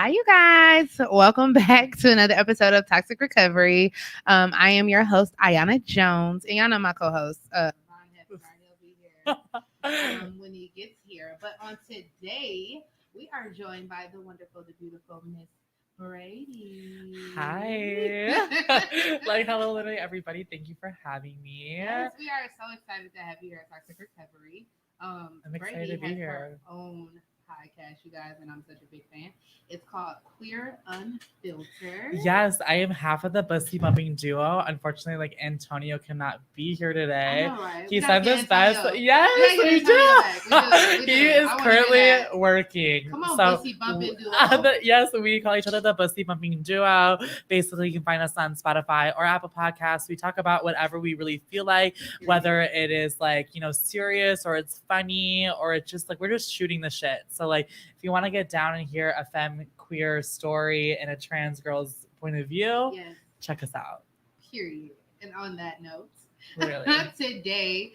Hi, you guys. Welcome back to another episode of Toxic Recovery. I am your host, Ayana Jones, and y'all know my co-host, Vaughn Hefner. He'll be here when he gets here. But on today, we are joined by the wonderful, the beautiful Miss Brady. Hi. Hello, literally, everybody. Thank you for having me. Yes, we are so excited to have you here at Toxic Recovery. I'm excited Brady to be has here. her own podcast, you guys, and I'm such a big fan. It's called Queer Unfiltered. Yes, I am half of the Bussy Bumping duo. Unfortunately, Antonio cannot be here today. I know, right? He sends his best. Antonio. Yes, We we do. do. We do. He is I wanna hear currently that. working. Come on, So, Bussy Bumping duo. yes, we call each other the Bussy Bumping duo. Basically, you can find us on Spotify or Apple Podcasts. We talk about whatever we really feel like, whether it is serious or it's funny or it's just we're just shooting the shit. So if you want to get down and hear a femme queer story and a trans girl's point of view, Yes. check us out. Period. And on that note, really, today,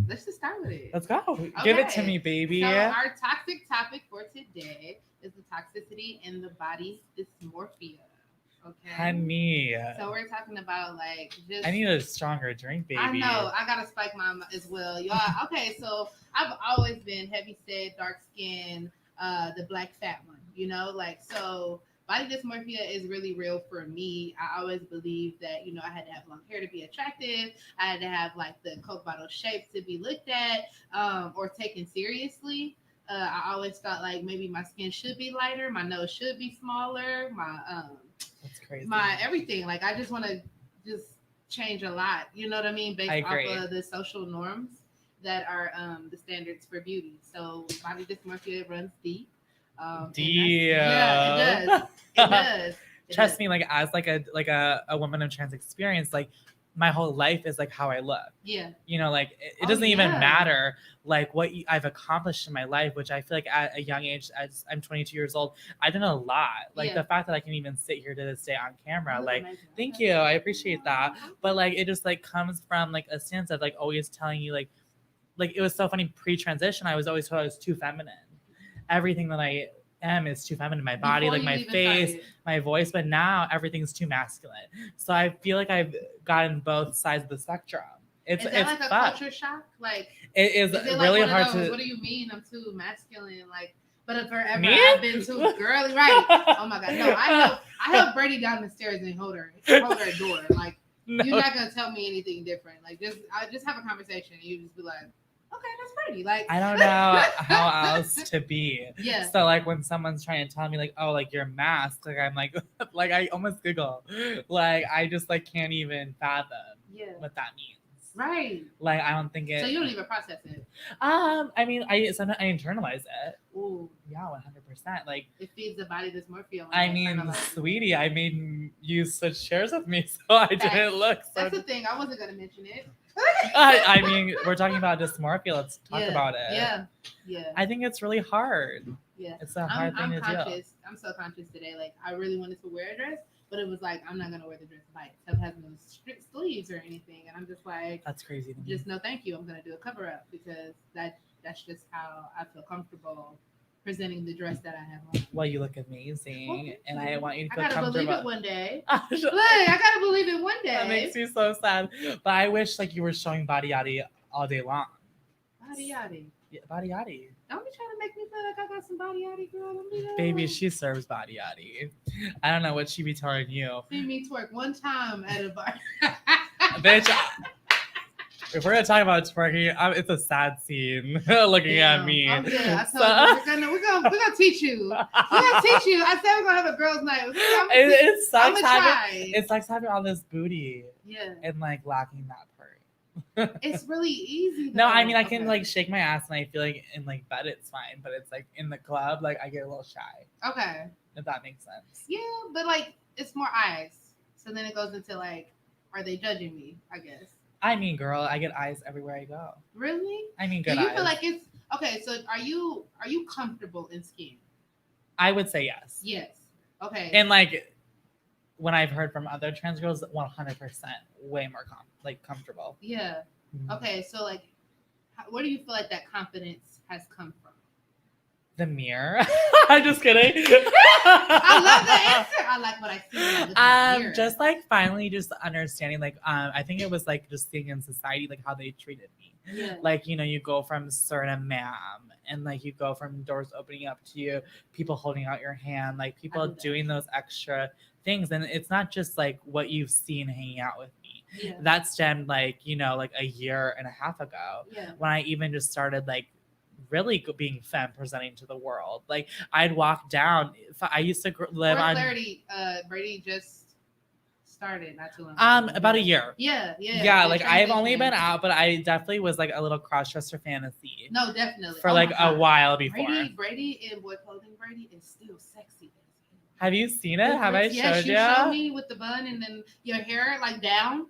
let's just start with it. Let's go. Okay. Give it to me, baby. So our toxic topic for today is the toxicity in the body dysmorphia. Okay. Honey. So we're talking about just. I need a stronger drink, baby. I know. I gotta spike mine as well, y'all. Okay, so I've always been heavy set, dark skin, the black fat one. So body dysmorphia is really real for me. I always believed that I had to have long hair to be attractive. I had to have the Coke bottle shape to be looked at or taken seriously. I always thought maybe my skin should be lighter, my nose should be smaller, that's crazy. My everything. I just want to just change a lot. You know what I mean? Based off of the social norms that are the standards for beauty. So body dysmorphia runs deep. Yeah, it does. It does. Trust me, as a woman of trans experience, my whole life is how I look. Yeah. It doesn't even matter what I've accomplished in my life, which I feel at a young age, as I'm 22 years old, I've done a lot. The fact that I can even sit here to this day on camera, thank you, I appreciate that. But it just comes from a stance of always telling you it was so funny pre-transition. I was always told I was too feminine. Everything that I am is too feminine. My body, my face, my voice, but now everything's too masculine. So I feel I've gotten both sides of the spectrum. Is that a culture shock? It is really hard to. What do you mean? I'm too masculine. But forever I've been too girly. Right? Oh my god, no! I help Brady down the stairs and hold her door. You're not gonna tell me anything different. Just have a conversation and you just be like, okay, that's pretty. I don't know how else to be. Yeah. So when someone's trying to tell me oh you're masked, I'm I almost giggle. I just can't even fathom what that means. Right. I don't think it. So you don't even process it. I mean, sometimes I internalize it. Ooh. Yeah, 100%. It feeds the body dysmorphia. I mean, sweetie, I made you switch chairs with me, so I didn't look. So... That's the thing. I wasn't gonna mention it. I mean, we're talking about dysmorphia. Let's talk about it. Yeah. I think it's really hard. Yeah. It's a hard thing to do. I'm so conscious today. I really wanted to wear a dress, but it was I'm not gonna wear the dress by itself. It has no sleeves or anything, and I'm just that's crazy. Just no, thank you. I'm gonna do a cover up because that's just how I feel comfortable presenting the dress that I have on. Well, you look amazing, and I want you to feel comfortable. I gotta believe it one day. I gotta believe it one day. That makes me so sad. But I wish you were showing body yaddy all day long. Body yaddy. Yeah, body yaddy. Don't be trying to make me feel like I got some body yaddy, girl. Don't do that. Baby, she serves body yaddy. I don't know what she be telling you. See me twerk one time at a bar. Bitch. If we're gonna talk about twerking, it's a sad scene looking at me. I'm good. I told you we're gonna teach you. We're gonna teach you. I said we're gonna have a girls' night. It sucks having all this booty. Yeah. And lacking that part. It's really easy. No, I mean I can shake my ass and I feel in bed it's fine, but it's in the club I get a little shy. Okay. If that makes sense. Yeah, but it's more eyes. So then it goes into are they judging me? I guess. I mean, girl, I get eyes everywhere I go. Really? I mean, good. Do you eyes. feel it's okay? So are you comfortable in skin? I would say yes. Yes. Okay. And when I've heard from other trans girls, 100% way more comfortable. Yeah. Mm-hmm. Okay. So where do you feel that confidence has come from? The mirror. I'm just kidding. I love the answer. I like what I see. With the mirror. Just like finally just understanding, like, I think it was like just seeing in society, like how they treated me. Yeah. Like, you know, you go from sir to ma'am, and like you go from doors opening up to you, people holding out your hand, like people doing those extra things. And it's not just like what you've seen hanging out with me. Yeah. That stemmed like, you know, like a year and a half ago when I even just started like really being femme presenting to the world. Like I'd walk down. I used to live on clarity. Brady just started not too long ago. About a year. Yeah. Like I've only been out, but I definitely was like a little cross-dresser fantasy. No, definitely for like a while before. Brady in boy clothing. Brady is still sexy. Have you seen it? Have I showed you? Yes, you showed me with the bun and then your hair like down.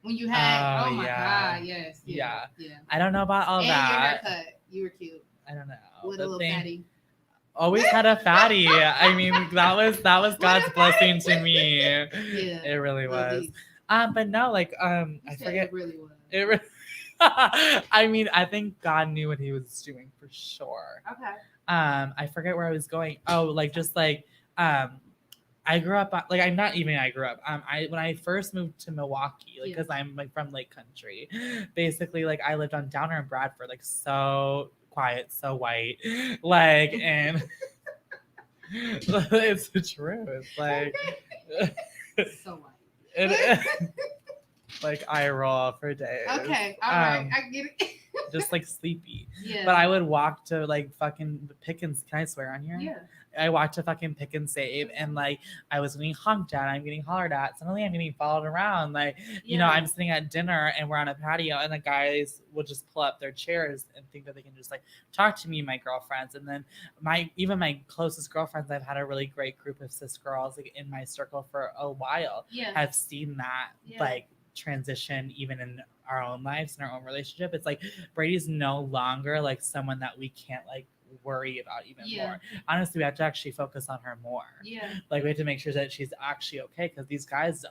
When you had, oh my God, yes. Yeah. I don't know about all and that. Your haircut, you were cute. I don't know. With a little fatty. Always had a fatty. I mean, that was God's blessing to me. Yeah. It really was. But no, like, I forget. It really was. I mean, I think God knew what he was doing for sure. Okay. I forget where I was going. Oh, like, just like, I grew up like when I first moved to Milwaukee, like because I'm like from Lake Country, basically like I lived on Downer and Bradford, like so quiet, so white, like and it's the truth, like so white. Like I roll for days. Okay, all right, I get it. Just like sleepy. Yeah. But I would walk to like fucking Pickens. Can I swear on here? Yeah. I walked to fucking Pick and Save, and like I was getting honked at, I'm getting hollered at. Suddenly I'm getting followed around. Like, you know, I'm sitting at dinner and we're on a patio, and the guys will just pull up their chairs and think that they can just like talk to me, my girlfriends. And then my closest girlfriends, I've had a really great group of cis girls like in my circle for a while. Yeah. Have seen that like transition even in our own lives and our own relationship. It's like Brady's no longer like someone that we can't like worry about even more. Honestly, we have to actually focus on her more. Like we have to make sure that she's actually okay, because these guys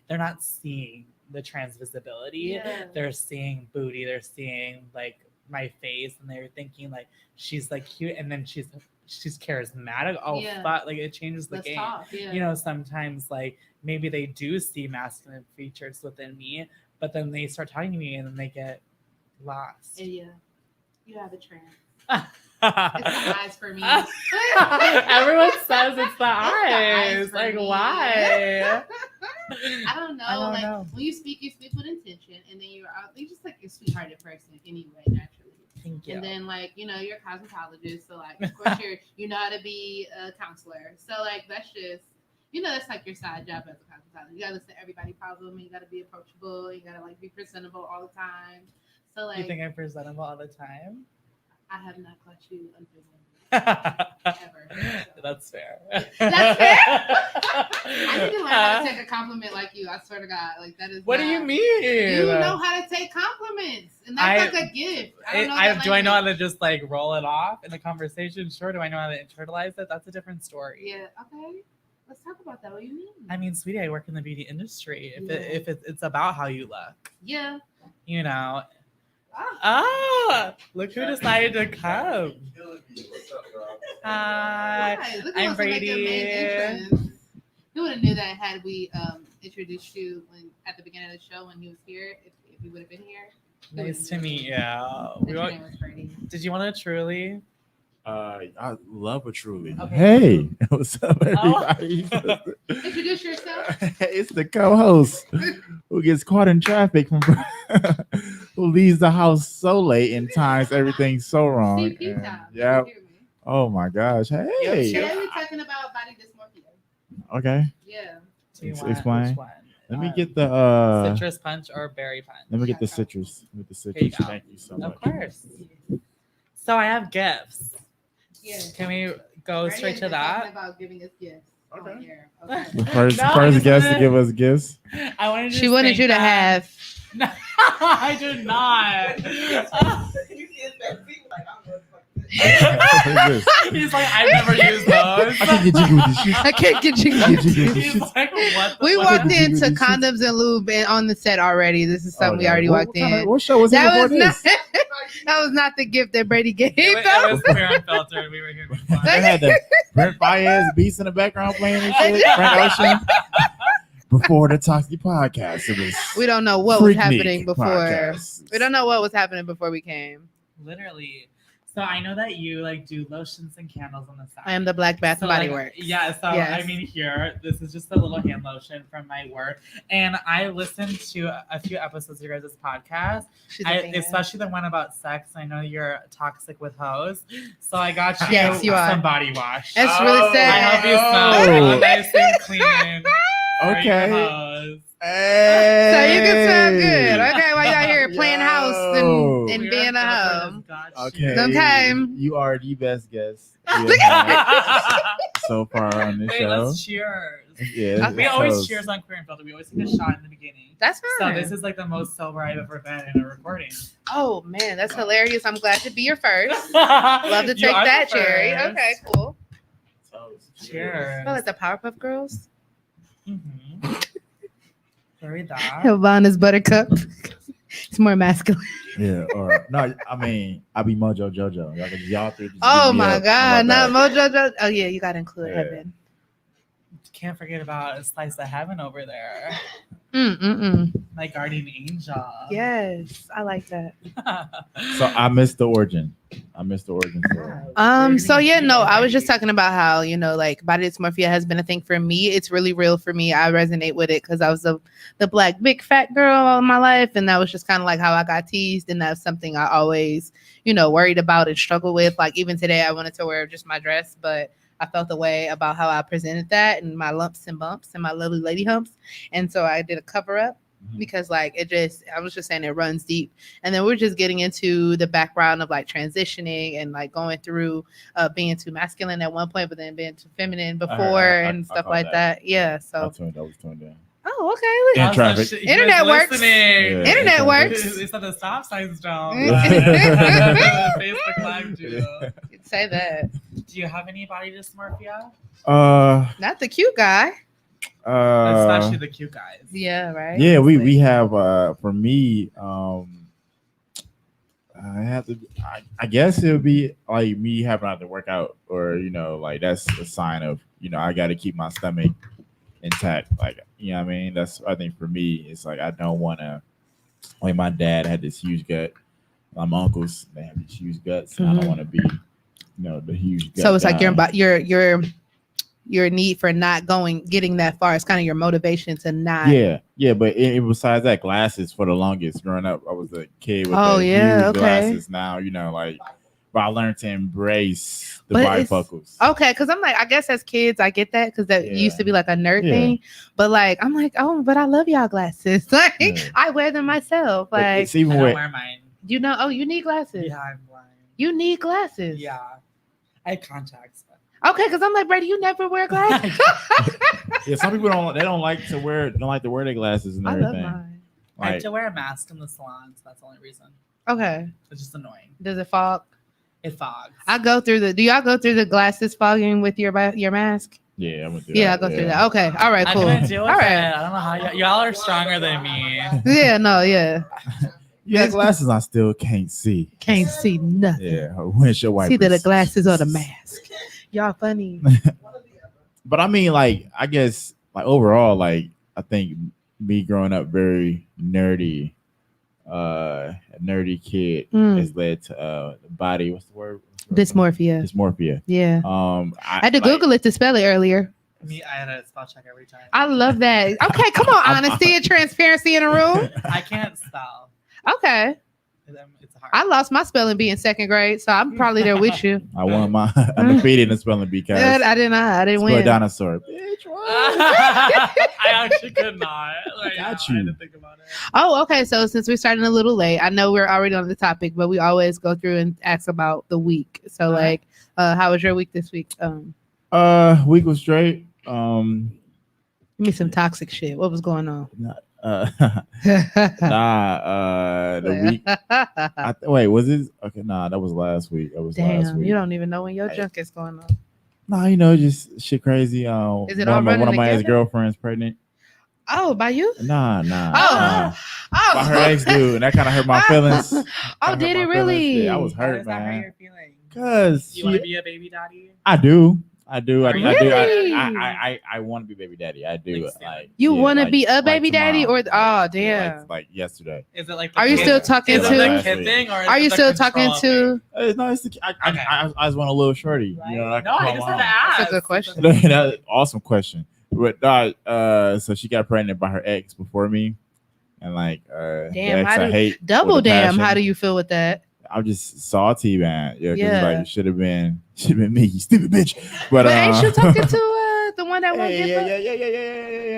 they're not seeing the trans visibility. They're seeing booty, they're seeing like my face, and they're thinking like she's like cute, and then she's charismatic. Fuck, like it changes the game. You know, sometimes like maybe they do see masculine features within me, but then they start talking to me and then they get lost. You have a trans. It's the eyes for me. Everyone says it's the eyes. Like, me. why? I don't know. When you speak with intention, and then you're just like a sweethearted person anyway, naturally. Thank you. And then like, you know, you're a cosmetologist, so like of course you know how to be a counselor. So like that's just, you know, that's like your side job as a cosmetologist. You gotta listen to everybody's problem, and you gotta be approachable, you gotta like be presentable all the time. So like, you think I'm presentable all the time? I have not caught you unpresentable. Ever. So. That's fair. That's fair. I need to learn how to take a compliment like you. I swear to God, like that is. What do you mean? You know how to take compliments, and that's like a gift. Do I know how to just like roll it off in the conversation? Sure. Do I know how to internalize it? That's a different story. Yeah. Okay. Let's talk about that. What do you mean? I mean, sweetie, I work in the beauty industry. If it's about how you look. Yeah. You know. Look who decided to come. Hi, I'm Brady. Who would have knew that had we introduced you at the beginning of the show when he was here, if he would have been here. Nice to meet you. Your name was Brady. Did you want to truly? I love a truly. Okay. Hey, what's up, everybody? Introduce yourself. It's the co-host who gets caught in traffic from who leaves the house so late and times everything's so wrong. Yeah. Oh my gosh. Hey. Today we're talking about body dysmorphia. Okay. Yeah. Explain. Let me get the citrus punch or berry punch. Let me get the citrus. With the citrus. Thank you so much. Of course. So I have gifts. Yeah. Can we go straight to that? About giving us gifts. Okay. Okay. The first guest to give us gifts. I wanted. She wanted you to have. No, I did not. He's like, I've never used those. I can't get you. He's like, what? We walked into condoms and lube on the set already. This is something we already walked in. What show was that? That was not the gift that Brady gave. It was clear unfiltered. We were here before. They had the Brent Fayez beats in the background playing and shit. Frank Ocean. Before the Toxic Podcast, it was. We don't know what was Freaknik happening before. podcast. We don't know what was happening before we came. Literally. So I know that you like do lotions and candles on the side. I am the Black Bath and Body like, Works. Yeah, so Yes. I mean here, this is just a little hand lotion from my work. And I listened to a few episodes of your guys' podcast. Especially the one about sex. I know you're toxic with hoes. So I got you, Yes, you are. some body wash. That's really sad. I hope you smell nice and clean. Okay. Hey. So you can smell good. Okay, while y'all here playing house and being a hoe. Okay. You are the best guest so far on this show. Let's cheers. Yeah, we always cheers on Queer and Filter. We always take a shot in the beginning. That's fine. So this is like the most sober I've ever been in a recording. Oh man, that's hilarious. I'm glad to be your first. Love to take that, Cherry. Okay, cool. Cheers. Oh, like the Powerpuff Girls. Mm-hmm. Very that. Havana's Buttercup. It's more masculine. Yeah, or no, I mean, I be Mojo Jojo. Y'all three. Oh my God, not Mojo Jojo. Oh yeah, you got to include Heaven. Can't forget about a slice of heaven over there. My guardian angel. Yes, I like that. So I missed the origin. Story. So yeah, no, I was just talking about how, you know, like body dysmorphia has been a thing for me. It's really real for me. I resonate with it because I was the black big fat girl all my life, and that was just kind of like how I got teased, and that's something I always, you know, worried about and struggled with. Like even today, I wanted to wear just my dress, but I felt the way about how I presented that and my lumps and bumps and my lovely lady humps. And so I did a cover up because like I was just saying it runs deep. And then we're just getting into the background of like transitioning and like going through being too masculine at one point, but then being too feminine before and stuff like that. Yeah. So I was tuned in. Oh, okay. In traffic. Internet works. Yeah, Internet works. It's not the stop signs down. Facebook Live do. Say that. Do you have any body dysmorphia? Not the cute guy. Especially the cute guys. Yeah, right. Yeah, we have for me, I have to. I guess it would be like me having to work out, or you know, like that's a sign of, you know, I got to keep my stomach intact. Like, you know what I mean? That's, I think for me, it's like I don't want to. Like my dad had this huge gut. My uncles, they have these huge guts, and I don't want to be, you know, the huge gut. So it's like your need for not getting that far. It's kind of your motivation to not. Yeah, but besides that, glasses for the longest growing up, I was a kid with huge glasses. Now, you know, like, but I learned to embrace the bifocals. Okay, because I'm like, I guess as kids, I get that because that used to be like a nerd thing. But like, I'm like, oh, but I love y'all glasses. Like, I wear them myself. Like, it's even I don't wear mine. You know, you need glasses. Yeah, I'm blind. You need glasses. Yeah, I have contacts. Okay, because I'm like, Brady, you never wear glasses. Yeah, some people don't like to wear their glasses and everything. I love mine. I have to wear a mask in the salon, so that's the only reason. Okay. It's just annoying. Does it fog? It fogs. Do y'all go through the glasses fogging with your mask? Yeah, I went through that. I go through that. Okay. All right, cool. I deal with it. I don't know how y'all are stronger than me. Yeah, no, yeah. Yeah, glasses I still can't see. Can't see nothing. Yeah, windshield wipers. See the glasses or the mask. Y'all funny. But I mean, like, I guess, like, overall, like, I think me growing up very nerdy, a nerdy kid has led to body. What's the word? Dysmorphia. Yeah. I had to Google it to spell it earlier. Me, I had a spell check every time. I love that. Okay, come on, honesty and transparency in a room. I can't spell. Okay. It's hard. I lost my spelling bee in second grade, so I'm probably there with you. I won my undefeated in spelling bee. I didn't win. Dinosaur. I actually could not. Like, got you. I had to think about it. Oh, okay. So since we're starting a little late, I know we're already on the topic, but we always go through and ask about the week. So, like, how was your week this week? Week was straight. Give me some toxic shit. What was going on? The week. Wait, was it? Okay, that was last week. Last week. You don't even know when your junk is going on. No, you know, just shit crazy. Is it all running one of my together? ex-girlfriends pregnant. Oh, by you? Nah. by her ex dude, and that kind of hurt my feelings. Oh, did it really? Yeah, I was Why hurt, does that hurt man. your feelings? Cause You want to be a baby daddy? I do. I do. I do. Really? I want to be baby daddy. I do. Like You yeah, want to like- be a baby like daddy, or tomorrow. oh damn? Like yesterday. Is it like? Are you kid- still talking is it to- the kid thing, or is Are it you the still talking control to? thing? No, it's I just want a little shorty. Right? You know, like, No, I just had to ask. That's a good question. That's an awesome question. But so she got pregnant by her ex before me, and like the Damn, ex I hate. Double with a damn. passion. How do you feel with that? I'm just salty, man. Yeah, because Yeah. like it should have been me, you stupid bitch. But ain't you talking to the one that won't yeah, give yeah,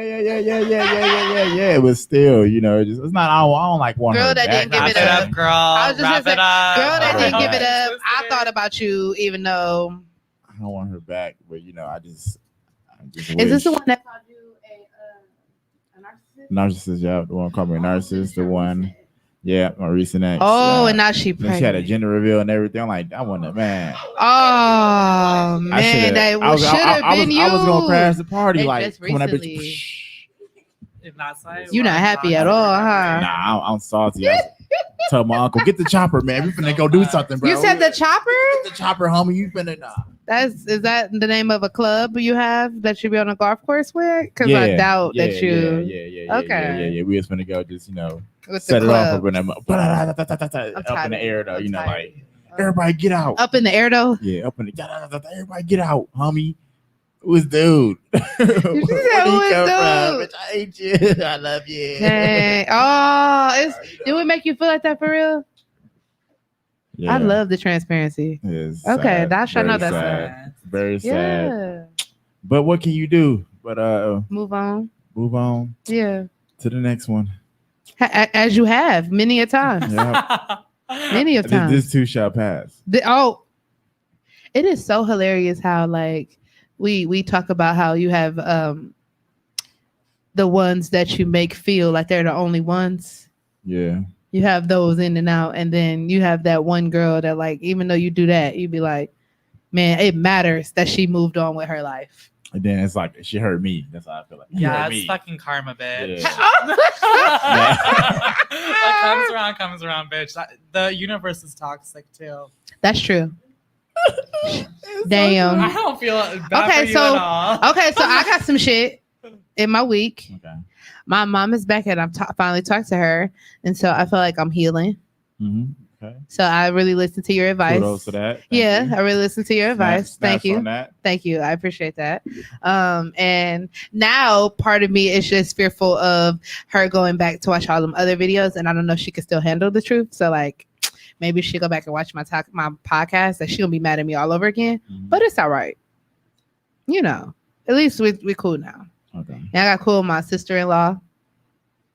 up? yeah. But still, you know, it's not. I don't like want Girl her that back. didn't give Wrap it it up. up, girl. I was just Wrap gonna it up. Girl that didn't give it Alright. up. I thought about you, even though. I don't want her back, but you know, I just Is this the one that called you a narcissist? narcissist? Yeah, the one called me a narcissist. The one, yeah, my recent ex. Oh, and now she then she had a pregnant. gender reveal and everything. I'm like, I want a man. Oh man, that should have been you. I was gonna crash the party, And like just come on that recently. bitch. If not, sorry, You not happy at all, huh? Nah, I'm salty. I told my uncle, get the chopper, man. We finna go do something, bro. You said the chopper? Get the chopper, homie. You finna nah. Is that the name of a club you have that you be on a golf course with? Because I doubt that you Yeah. Okay. We was finna go just with set the it off club. up in the air though. I'm You know, tired. like everybody get out. Up in the air though. Yeah, up in the everybody get out, homie. Who's dude? Where said, did he "Who is come from? dude?" Bitch, I hate you. I love you. Dang. Oh, it would make you feel like that for real. Yeah, I love the transparency. it's Okay, sad. that's I know Very that's sad. Very sad. Yeah. But what can you do? But Move on. move on Yeah. to the next one. As you have many a time. Yeah. Many of times. This too shall pass. It is so hilarious how like we talk about how you have the ones that you make feel like they're the only ones. Yeah. You have those in and out, and then you have that one girl that like even though you do that, you'd be like, man, it matters that she moved on with her life. And then it's like she hurt me. That's how I feel like. She Yeah, hurt it's me. fucking karma, bitch. Yeah. What comes around, bitch. The universe is toxic too. That's true. Damn. I don't feel bad Okay, for you so- at all. Okay, so I got some shit in my week. Okay. My mom is back, and I'm finally talked to her, and so I feel like I'm healing. Mm-hmm. Okay. So I really listened to your advice. Kudos to that. Thank Yeah, you. I really listened to your advice. Thank Snaps you. on that. Thank you. I appreciate that. And now part of me is just fearful of her going back to watch all them other videos, and I don't know if she can still handle the truth. So like, maybe she'll go back and watch my podcast, that she'll be mad at me all over again. Mhm. But it's all right. You know, at least we cool now. Okay. And I got cool with my sister-in-law.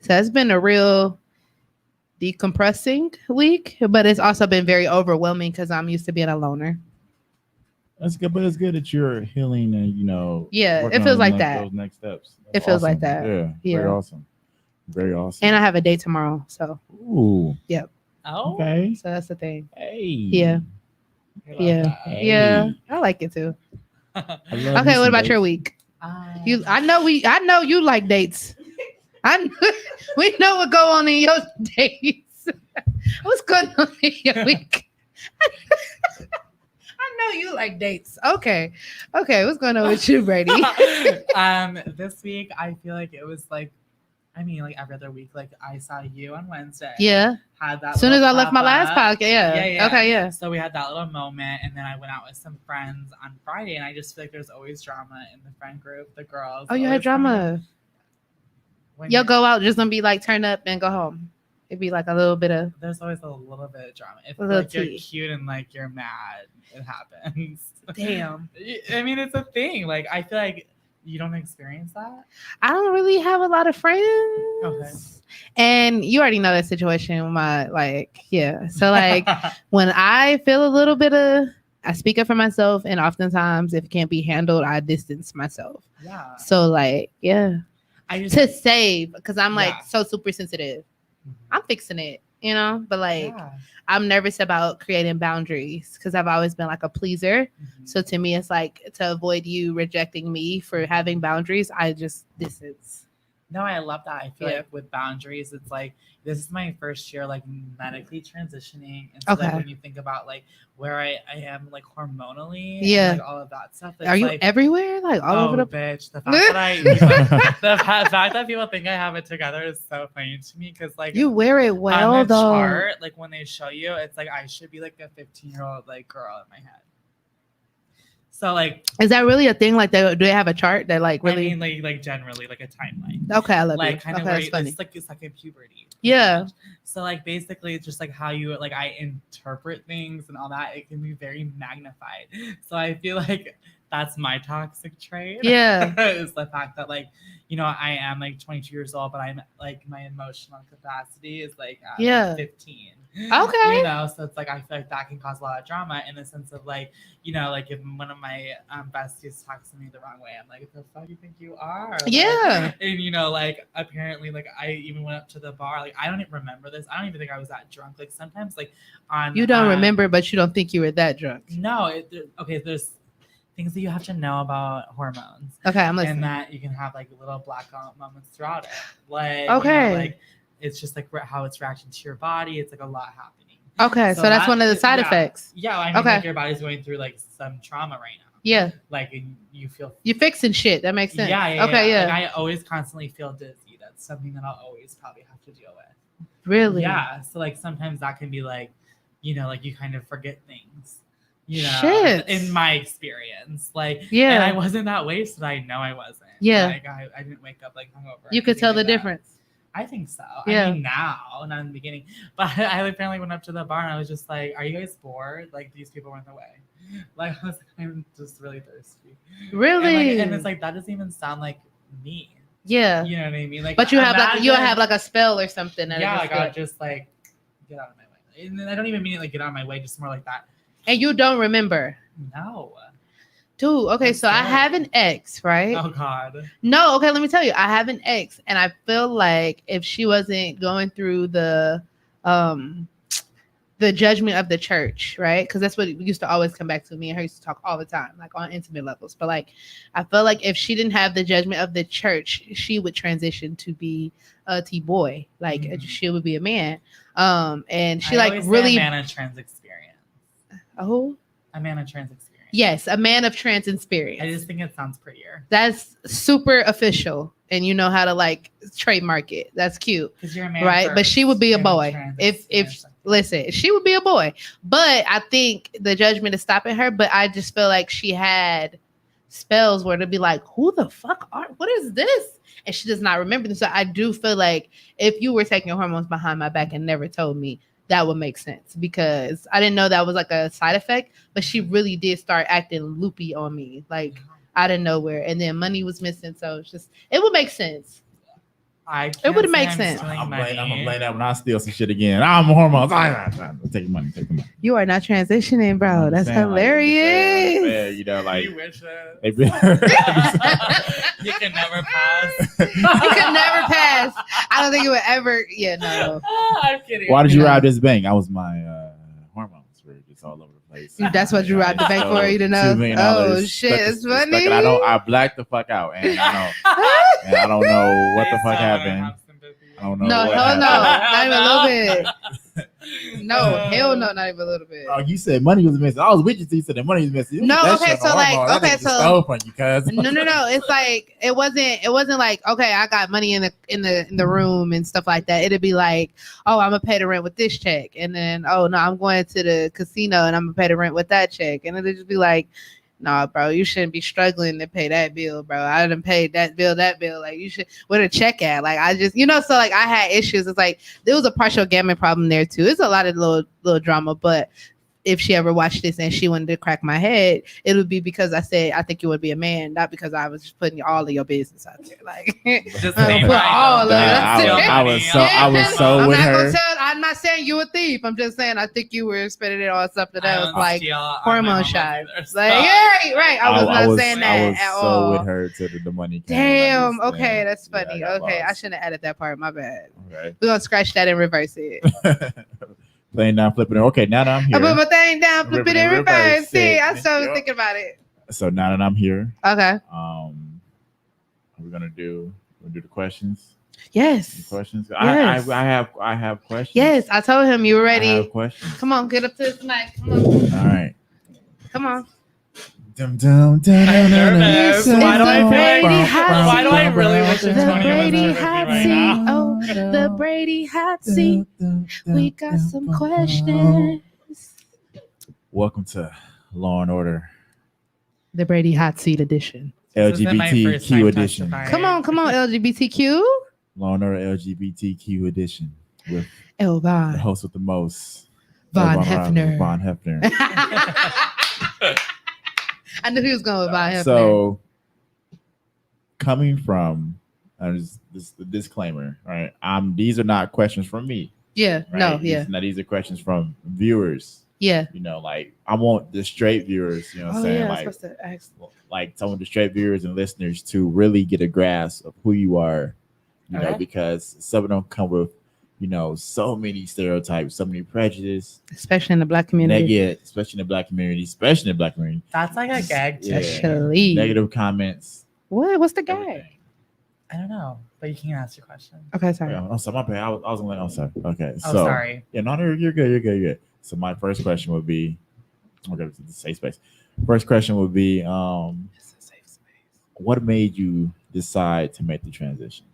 So it's been a real decompressing week, but it's also been very overwhelming because I'm used to being a loner. That's good, but it's good that you're healing and Yeah, working it feels on like those that. next steps. It feels like that. Yeah. Yeah. Very awesome. Very awesome. And I have a date tomorrow. So Ooh. Oh, Okay. so that's the thing. Hey. Yeah. I love Yeah. that. Hey. Yeah. I like it too. I love Okay, me what some about your dates. week? I know you like dates. We know what go on in your dates. What's going on in your week? I know you like dates. Okay. What's going on with you, Brady? This week I feel like it was like, I mean, like every other week. Like I saw you on Wednesday. Yeah. Had that. As soon as I little left my last pop-up. podcast. Yeah. Yeah. Okay. Yeah. So we had that little moment, and then I went out with some friends on Friday, and I just feel like there's always drama in the friend group. The girls. Oh, you had always coming drama. in. When You'll you're- go out just gonna be like turn up and go home. It'd be like a little bit of There's always a little bit of drama. If A little like you're tea. cute and like you're mad, it happens. damn. I mean, it's a thing. Like I feel like you don't experience that. I don't really have a lot of friends. Okay. And you already know that situation with my yeah. So like when I feel a little bit of I speak up for myself, and oftentimes if it can't be handled, I distance myself. Yeah. So like, yeah. I just To save, because I'm like Yeah. so super sensitive. I'm fixing it, but like yeah. I'm nervous about creating boundaries because I've always been like a pleaser. Mhm. So to me, it's like to avoid you rejecting me for having boundaries, I just distance. No, I love that. I feel Yeah. like with boundaries, it's like this is my first year like medically transitioning. And so Okay. like when you think about like where I am like hormonally Yeah. and like all of that stuff. It's Are you like, everywhere? Like all over the bitch. The fact that the fact that people think I have it together is so funny to me because like You wear it well on the though. chart, like when they show you, it's like I should be like a 15-year-old like girl in my head. So like, is that really a thing? Like, do they have a chart that like really? I mean, like generally like a timeline. Okay, I love like you. kind of Okay, where that's funny. it's like in puberty. Yeah. So like basically it's just like how you like I interpret things and all that. It can be very magnified. So I feel like that's my toxic trait. Yeah. Is the fact that like, you know, I am like 22 years old, but I'm like my emotional capacity is like, like 15. Okay. You know, so it's like I feel like that can cause a lot of drama in the sense of like, you know, like if one of my besties talks to me the wrong way, I'm like, the fuck you think you are? Like, Yeah. and you know, like apparently, like I even went up to the bar. Like I don't even remember this. I don't even think I was that drunk. Like sometimes, like on you don't remember, but you don't think you were that drunk. No. Okay. There's things that you have to know about hormones. Okay, I'm listening. And that you can have like little blackout moments throughout it. Like okay. You know, like it's just like how it's reacting to your body. It's like a lot happening. Okay, so that's one of the side effects. Yeah, I mean, like your body's going through like some trauma right now. Yeah. Like you feel you're fixing shit. That makes sense. Yeah. Okay, yeah. Like, I always constantly feel dizzy. That's something that I'll always probably have to deal with. Really? Yeah. So like sometimes that can be like, you know, like you kind of forget things. You know, shit. In my experience, like, yeah, and I wasn't that wasted. I know I wasn't. Yeah. Like I didn't wake up like hungover. You could tell the difference. I think so. Yeah. I mean now, not in the beginning. But I apparently went up to the bar and I was just like, "Are you guys bored? Like these people went away." Like I was like, "I'm just really thirsty." Really? And it's like that doesn't even sound like me. Yeah. You know what I mean? Like, but you have like a spell or something. That yeah, like I'll just like get out of my way. And I don't even mean it like get out of my way, just more like that. And you don't remember? No. Dude, okay, so I have an ex, right? Oh God. No, okay, let me tell you. I have an ex, and I feel like if she wasn't going through the judgment of the church, right? Because that's what used to always come back to me and her used to talk all the time, like on intimate levels. But like I feel like if she didn't have the judgment of the church, she would transition to be a T-boy. Like she would be a man. And she like really a man of trans experience. Oh, a man of trans experience. Yes, a man of trans experience. I just think it sounds prettier. That's super official, and you know how to like trademark it. That's cute, you're a man, right? first. But she would be a boy if listen, she would be a boy. But I think the judgment is stopping her. But I just feel like she had spells where to be like, "Who the fuck are? What is this?" And she does not remember this. So I do feel like if you were taking hormones behind my back and never told me, that would make sense because I didn't know that was like a side effect, but she really did start acting loopy on me, like out of nowhere. And then money was missing. So it's just, it would make sense. It would make sense. I'm gonna blame that when I steal some shit again. I'm hormones. Take the money. You are not transitioning, bro. That's hilarious. Like, you know, like you wish you can never pass. You can never pass. I don't think it would ever. Yeah, no. I'm kidding. Why did you rob this bank? I was my hormones were just all over the place. That's what you robbed the bank for, you to know. Oh shit, it's funny. I blacked the fuck out, and I don't know what the fuck happened. I don't know. No, hell no, not even a little bit. No, hell no, not even a little bit. Oh, you said money was missing. I was with you. You said the money was missing. No, okay, so like, okay, so stole from you, cuz. No. It's like it wasn't like okay, I got money in the room and stuff like that. It'd be like, oh, I'm gonna pay the rent with this check, and then oh no, I'm going to the casino and I'm gonna pay the rent with that check, and it'd just be like, nah, bro, you shouldn't be struggling to pay that bill, bro. I done paid that bill. Like, you should, where the check at? Like, I just, so like I had issues. It's like there was a partial gamut problem there too. It's a lot of little drama, but if she ever watched this and she wanted to crack my head, it would be because I said I think you would be a man, not because I was just putting all of your business out there. Like, just put all of it. I was so with her. I'm not saying you a thief. I'm just saying I think you were spending it on something else, like hormone shots. Like, yeah, right. I was not saying that at all. I was so with her till the money came. Damn. Okay, that's funny. Okay, I shouldn't have added that part. My bad. Okay. We're gonna scratch that and reverse it. Playing down, flipping it. Okay, now that I'm here. I put my thing down, flip it in reverse. See, I started thinking about it. So now that I'm here, okay. we're gonna do We'll do the questions. Yes. Questions. Yes. I have questions. Yes, I told him you were I have ready. questions. Come on, get up to this mic. Come on. All right. Come on. Dum, dum, dum, I'm dum, dum, nervous. dum, Why do I dum, feel like? Brady hot Why do I seat. really wish The Tony was Brady here with me hot right seat. now? Oh, the Brady hot seat. We got some questions. Welcome to Law and Order The Brady hot seat edition. This isn't my first time LGBTQ edition. testifying. Come on, LGBTQ. Law and Order LGBTQ edition with the Elvon host with the most, Von Elvon Hefner. Von Hefner. I knew he was going with Von Hefner. So, coming from this the disclaimer, right? These are not questions from me. Yeah, Right? no, yeah, These are questions from viewers. yeah. You know, like I want the straight viewers. You know what I'm saying? Yeah, I Like, was supposed to ask. like some of the straight viewers and listeners to really get a grasp of who you are. You know, Okay. because some of them come with, you know, so many stereotypes, so many prejudice. Especially in the black community. Negative, especially in the black community. That's like a gag too. Yeah. Especially. Negative comments. What? What's the guy? Everything. I don't know, but you can ask your question. Okay, sorry. I'm sorry, my bad. I was gonna let. I'm sorry. Okay, Oh, so sorry. yeah, no, you're good. You're good. So my first question would be, okay, the safe space. First question would be, It's a safe space. what made you decide to make the transition?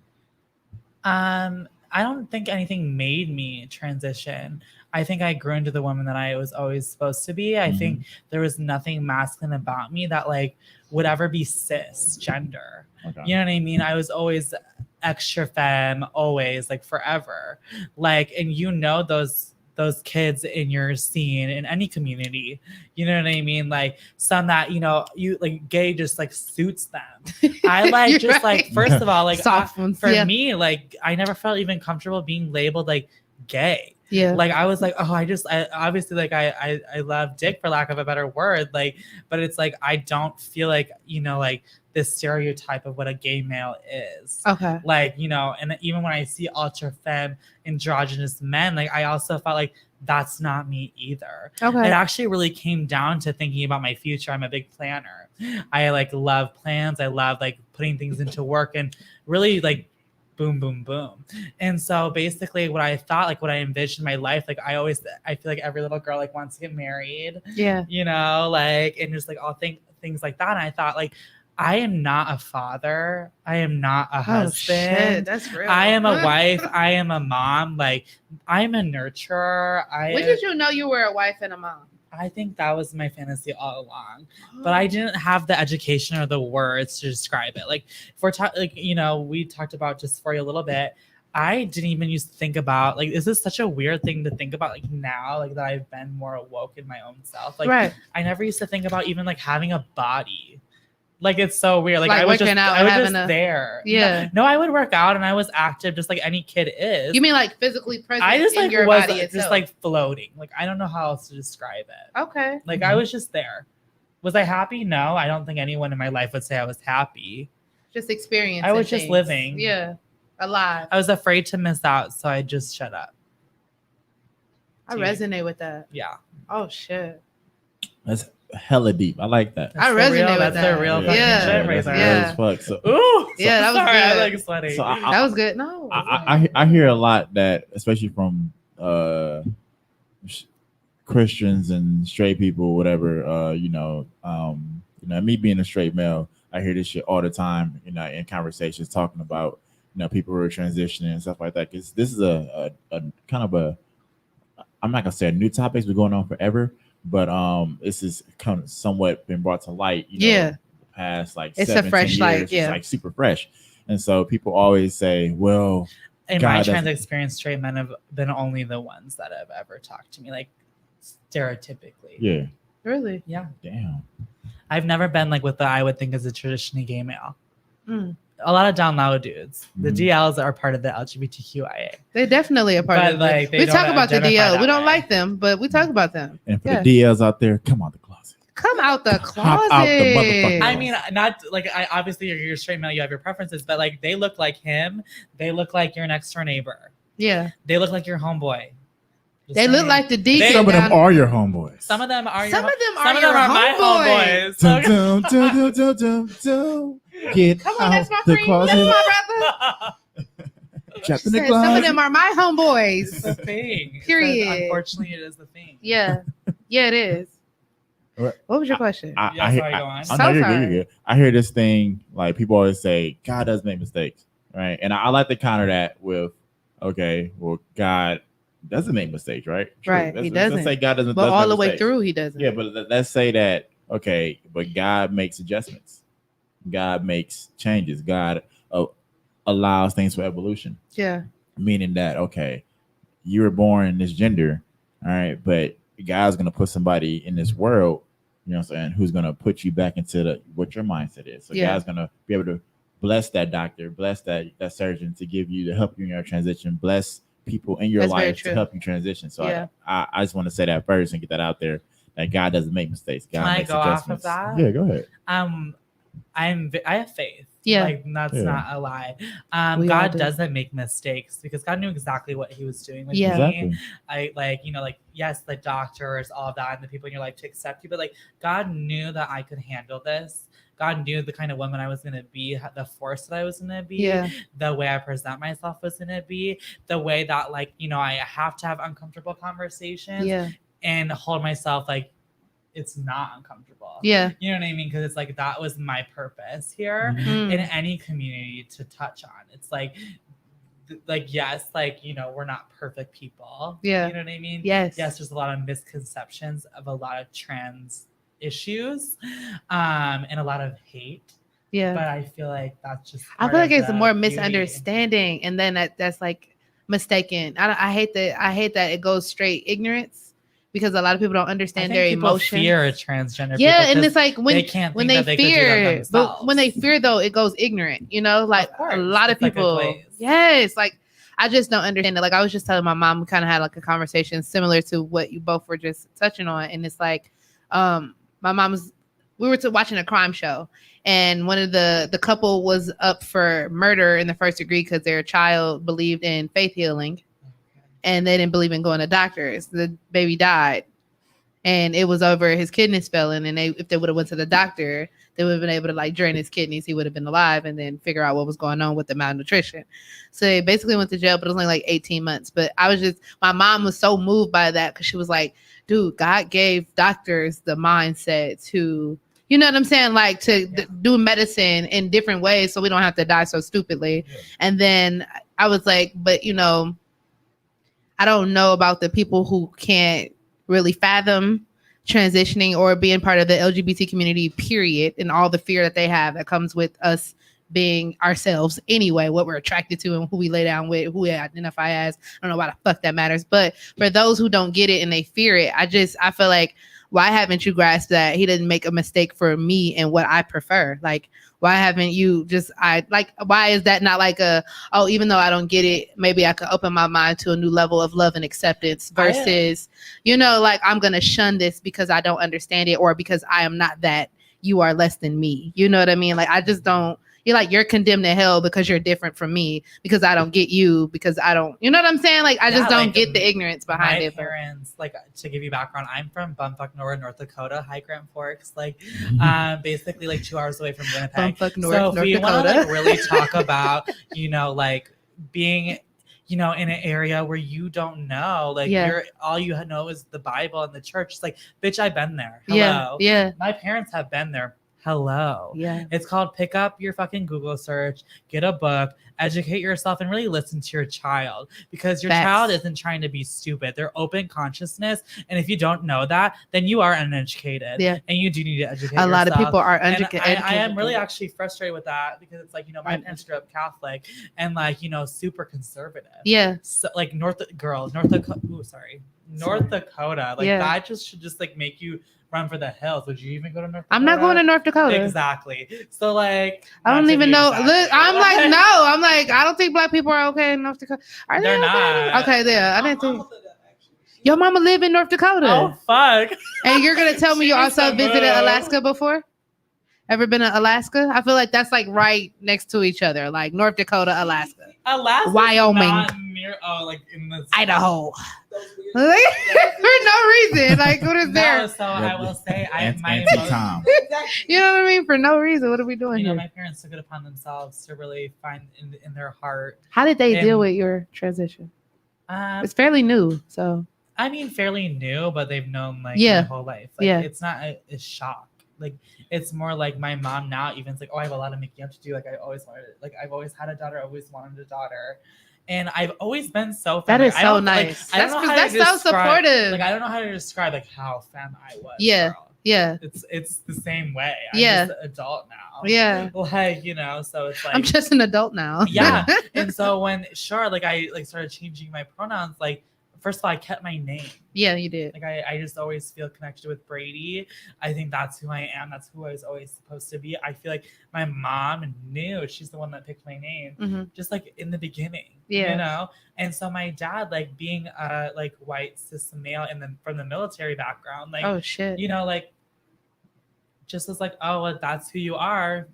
I don't think anything made me transition. I think I grew into the woman that I was always supposed to be. I think there was nothing masculine about me that like would ever be cisgender. Okay. You know what I mean? I was always extra femme, always, like forever. Like, and you know those kids in your scene in any community. You know what I mean? Like some that, you know, you like gay just like suits them. I like You're just right. like first of all, like Soft ones. for Yeah. me, like I never felt even comfortable being labeled like gay. Yeah. Like I was like, oh, I obviously like I love dick for lack of a better word, like, but it's like I don't feel like, you know, like this stereotype of what a gay male is. Okay. Like, you know, and even when I see ultra femme androgynous men, like I also felt like that's not me either. Okay. It actually really came down to thinking about my future. I'm a big planner. I like love plans. I love like putting things into work and really like boom, boom, boom. And so basically what I thought, like what I envisioned my life, like I feel like every little girl like wants to get married, Yeah. you know, like, and just like all things like that. And I thought like, I am not a father. I am not a husband. Shit, that's real. I am a wife. I am a mom. Like I'm a nurturer. When did you know you were a wife and a mom? I think that was my fantasy all along, but I didn't have the education or the words to describe it. Like if we're talking, like, you know, we talked about dysphoria a little bit. I didn't even used to think about like, is this such a weird thing to think about like now, like that I've been more awoke in my own self. Like right. I never used to think about even like having a body. Like it's so weird. Like I was working just, out I was and just having there. Yeah. No, I would work out and I was active just like any kid is. You mean like physically present I just in like your was body just itself? like floating. Like I don't know how else to describe it. Okay. Like I was just there. Was I happy? No, I don't think anyone in my life would say I was happy. Just experiencing. I was just things. living. Yeah. Alive. I was afraid to miss out, so I just shut up. I resonate with that. Yeah. Oh shit. That's hella deep. I like that. I That's the resonate real, with that's that. the real Yeah. fucking Yeah. shit right That's there. Yeah. real as fuck. So, Ooh. Yeah, that was sorry, good. I'm like sweating. so That was good. No. I hear a lot that, especially from Christians and straight people, whatever. You know, me being a straight male, I hear this shit all the time. You know, in conversations talking about, you know, people who are transitioning and stuff like that. Because this is a kind of a, I'm not gonna say a new topic. It's been going on forever, but this is kind of somewhat been brought to light. You know, Yeah. the past like It's a 7, fresh 10 light, years, yeah. It's like super fresh. And so people always say, well, In God my doesn't- trans experience, straight men have been only the ones that have ever talked to me, like stereotypically. yeah, Really? Yeah. damn. I've never been like what I would think is a traditionally gay male. Mm. A lot of down low dudes. The Mhm. DLs are part of the LGBTQIA. They're definitely a part But, of like, it. they We don't talk about the identify DL. that We don't way. like them, but we talk about them. And for Yeah. the DLs out there, come out the closet. Come out the Hop closet. out the motherfucking I mean, not like I obviously you're straight male, you have your preferences, but like they look like him. They look like your next door neighbor. Yeah. They look like your homeboy. Just They look saying. like the deacon. Some of them down- are your homeboys. Some of them are Some your of them are some of your them are my homeboys. homeboys. Dum, So- dum, dum, dum, dum, dum, dum. Get Come on, out that's my the friend. closet. That's my brother. Trapped She in the said, some of closet. them are my It's the homeboys. thing. Period. Unfortunately, it is the thing. Yeah. Yeah, it is. What? What was your question? I Yeah, hear, sorry, go on. I know So you're sorry. good. You're good. I hear this thing like people always say, God does make mistakes, right? And I like to counter that with, okay, well, God doesn't make mistakes, right? True. Right, he doesn't. Let's say God doesn't. But does all make the way mistakes. through, he doesn't. Yeah, but let's say that, okay, but God makes adjustments. God makes changes. God allows things for evolution. Yeah. Meaning that, okay, you were born in this gender, all right, but God's gonna put somebody in this world, you know what I'm saying, who's gonna put you back into what your mindset is. So Yeah. God's gonna be able to bless that doctor, bless that surgeon to give you to help you in your transition, bless people in your That's very life to true. help you transition. So Yeah. I just want to say that first and get that out there, that God doesn't make mistakes. God Can I makes go off of adjustments. that? Yeah, go ahead. I have faith. Yeah. Like that's Yeah. not a lie. We all God do. doesn't make mistakes because God knew exactly what he was doing with Yeah. me. Exactly. I like yes, the doctors, all of that, and the people in your life to accept you, but like God knew that I could handle this. God knew the kind of woman I was gonna be, the force that I was gonna be, Yeah. the way I present myself was gonna be, the way that like, I have to have uncomfortable conversations Yeah. and hold myself like it's not uncomfortable. Yeah. You know what I mean? Because it's like that was my purpose here Mm. in any community to touch on. It's like yes, like we're not perfect people. Yeah. You know what I mean? Yes. Yes, there's a lot of misconceptions of a lot of trans issues, and a lot of hate. Yeah. But I feel like that's just I part feel like of it's the more beauty. misunderstanding, and then that's like mistaken. I hate that it goes straight ignorance because a lot of people don't I understand think their people emotions. fear transgender Yeah, people and 'cause it's like when they can't when think they that they could do that fear, but when they themselves. fear though, it goes ignorant. Like Of course, a lot of it's like a people. glaze. Yes, like I just don't understand it. Like I was just telling my mom, we kind of had like a conversation similar to what you both were just touching on, and it's like, my mom's. We were watching a crime show, and one of the couple was up for murder in the first degree because their child believed in faith healing, and they didn't believe in going to doctors. The baby died, and it was over his kidneys failing. And if they would have went to the doctor, they would have been able to like drain his kidneys. He would have been alive, and then figure out what was going on with the malnutrition. So they basically went to jail, but it was only like 18 months. But my mom was so moved by that because she was like, dude, God gave doctors the mindset to, you know what I'm saying? Like to do medicine in different ways so we don't have to die so stupidly. Yeah. And then I was like, but I don't know about the people who can't really fathom transitioning or being part of the LGBT community, period, and all the fear that they have that comes with us being ourselves anyway, what we're attracted to and who we lay down with, who we identify as. I don't know why the fuck that matters. But for those who don't get it and they fear it, I feel like, why haven't you grasped that he didn't make a mistake for me and what I prefer? Like, why haven't you why is that not like even though I don't get it, maybe I could open my mind to a new level of love and acceptance versus, like I'm going to shun this because I don't understand it or because I am not that, you are less than me. You know what I mean? Like, I just don't. You're condemned to hell because you're different from me, because I don't get you, because I don't, you know what I'm saying? Like, I just don't get the ignorance behind it. My parents, like, to give you background, I'm from Bumfuck, North Dakota, High Grand Forks, like, basically like 2 hours away from Winnipeg. Bumfuck, North Dakota. North we Dakota. want to like really talk about, like being, in an area where you don't know, like all you know is the Bible and the church. It's like, bitch, I've been there. Hello. Yeah. My parents have been there. Hello. Yeah. It's called pick up your fucking Google search, get a book, educate yourself, and really listen to your child, because your child isn't trying to be stupid. They're open consciousness. And if you don't know that, then you are uneducated. Yeah. And you do need to educate yourself. A lot of people are uneducated. I am really actually frustrated with that, because it's like, my parents grew up Catholic and like, super conservative. Yeah. So like North Dakota. Like that should just like make you run for the hills. Would you even go to North Dakota? I'm not going to North Dakota. Exactly. So like, I don't even know. Look, I'm like, no. I'm like, I don't think black people are okay in North Dakota. Are They're they okay? not. Okay, there. I didn't think. Your mama live in North Dakota. Oh fuck! And you're gonna tell me you also visited Alaska before? Ever been to Alaska? I feel like that's like right next to each other, like North Dakota, Alaska, Alaska, Wyoming. not like in the Idaho. For no reason. Like, what is No, there? so I will say, my anti-Tom. You know what I mean? For no reason. What are we doing you know, here? my parents took it upon themselves to really find in their heart. How did they deal and- with your transition? Um, It's fairly new, so I mean, fairly new, but they've known like Yeah. my whole life. Like, Yeah. it's not a shock. Like, it's more like my mom now even's like, oh, I have a lot of making up to do. Like, I always wanted, like, I've always had a daughter, always wanted a daughter, and I've always been so. that femme. is I so don't- like, nice. I don't know how to That's so describe- supportive. Like, I don't know how to describe like how femme I was. Yeah. girl. Yeah. It's the same way. I'm Yeah. just an adult now. Yeah. Like, you know, so it's like I'm just an adult now. yeah. And so when like I like started changing my pronouns, like first of all, I kept my name. Yeah, you did. Like I just always feel connected with Brady. I think that's who I am. That's who I was always supposed to be. I feel like my mom knew. She's the one that picked my name, Mhm. just like in the beginning. Yeah. You know. And so my dad, like being a like white cis male from the military background, like Oh shit. you know, like just was like, oh, well, that's who you are.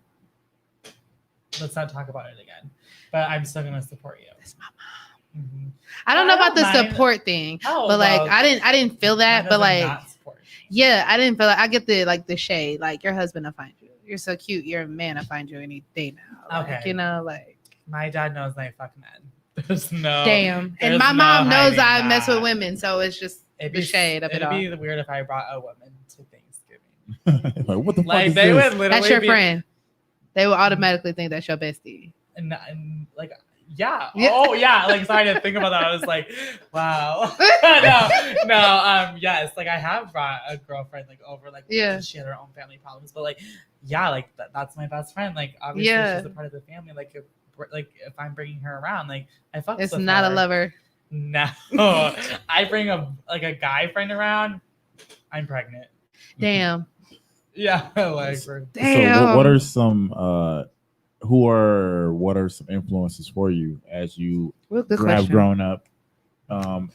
Let's not talk about it again. But I'm still gonna support you. That's my mom. Mhm. I don't know about the mind. support thing, Oh, but like well, I didn't feel my that, but husband like not support. yeah, I didn't feel like I get the shade. Like your husband will find you. You're so cute. You're a man. I find you any day now. Like, Okay. you know, like My dad knows I fuck men. There's no damn. And there's my no mom knows hiding I mess with that. women, so it's just It'd the shade of it all. It'd be weird if I brought a woman to Thanksgiving. Like, what the fuck Like is they this? would literally That's your be, friend. They will automatically think that's your bestie. and like yeah. Yeah. Oh yeah. Like sorry to think about that. I was like, wow. no. Yes. Like I have brought a girlfriend like over. Like Yeah. she had her own family problems, but like yeah, like that's my best friend. Like obviously Yeah. she's a part of the family. Like if I'm bringing her around, like I fuck. It's with not her. a lover. No, I bring a guy friend around. I'm pregnant. Damn. Yeah, like So Damn. what are some what are some influences for you as you Real good have question. grown up